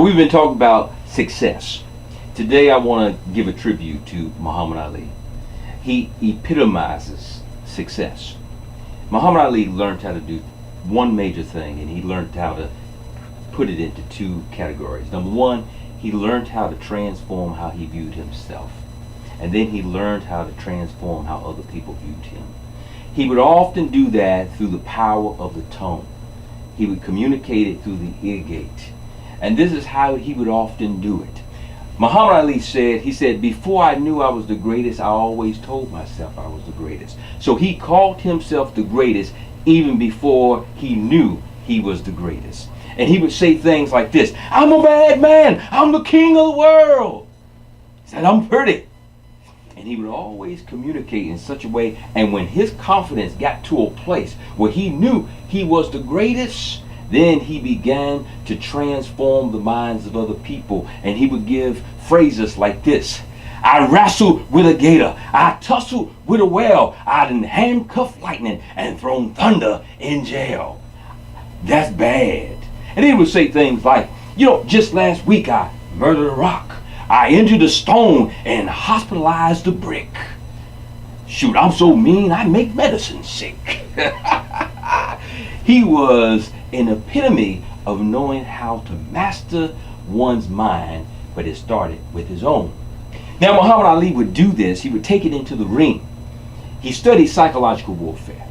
we've been talking about success. Today I want to give a tribute to Muhammad Ali. He epitomizes success. Muhammad Ali learned how to do one major thing, and he learned how to put it into two categories. Number one, he learned how to transform how he viewed himself. And then he learned how to transform how other people viewed him. He would often do that through the power of the tone. He would communicate it through the ear gate. And this is how he would often do it. Muhammad Ali said, before I knew I was the greatest, I always told myself I was the greatest. So he called himself the greatest even before he knew he was the greatest. And he would say things like this: I'm a bad man, I'm the king of the world. He said, I'm pretty. And he would always communicate in such a way, and when his confidence got to a place where he knew he was the greatest, then he began to transform the minds of other people. And he would give phrases like this: I wrestled with a gator, I tussled with a whale, I done handcuffed lightning and thrown thunder in jail. That's bad. And he would say things like, just last week I murdered a rock, I injured a stone and hospitalized a brick. Shoot, I'm so mean I make medicine sick. He was an epitome of knowing how to master one's mind, but it started with his own. Now, Muhammad Ali would do this. He would take it into the ring. He studied psychological warfare.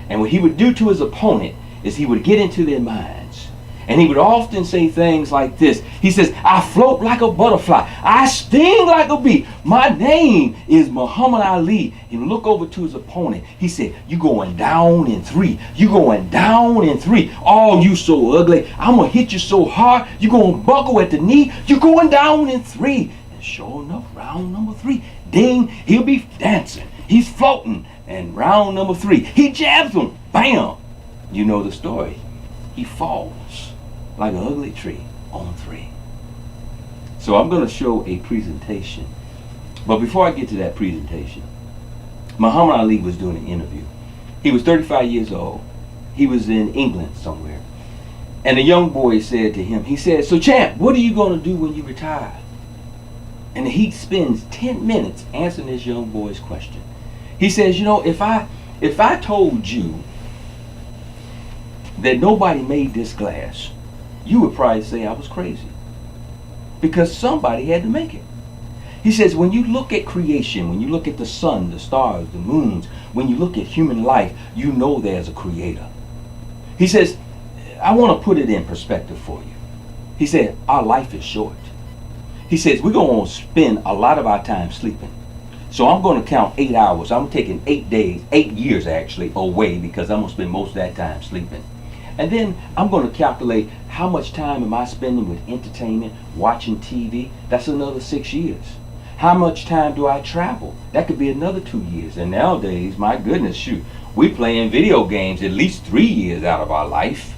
And what he would do to his opponent is he would get into their minds. And he would often say things like this. He says, I float like a butterfly, I sting like a bee, my name is Muhammad Ali. And look over to his opponent. He said, you going down in 3. You going down in 3. Oh, you so ugly. I'm going to hit you so hard, you going to buckle at the knee. You going down in 3. And sure enough, round number 3, ding, he'll be dancing. He's floating. And round number 3, he jabs him. Bam. You know the story. He falls like an ugly tree on 3. So I'm going to show a presentation. But before I get to that presentation, Muhammad Ali was doing an interview. He was 35 years old. He was in England somewhere. And a young boy said to him, he said, so champ, what are you going to do when you retire? And he spends 10 minutes answering this young boy's question. He says, if I told you that nobody made this glass, you would probably say I was crazy, because somebody had to make it. He says, when you look at creation, when you look at the sun, the stars, the moons, when you look at human life, you know there's a creator. He says, I want to put it in perspective for you. He said, our life is short. He says, we're going to spend a lot of our time sleeping. So I'm going to count 8 hours. I'm taking 8 days, 8 years actually, away, because I'm going to spend most of that time sleeping. And then I'm going to calculate how much time am I spending with entertainment, watching TV. That's another 6 years. How much time do I travel? That could be another 2 years. And nowadays, my goodness, shoot, we're playing video games at least 3 years out of our life.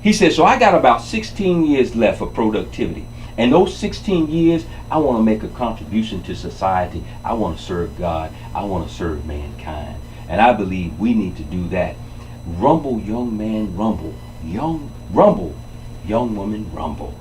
He says, so I got about 16 years left for productivity. And those 16 years, I want to make a contribution to society. I want to serve God. I want to serve mankind. And I believe we need to do that. Rumble, young man, rumble. Young woman, rumble.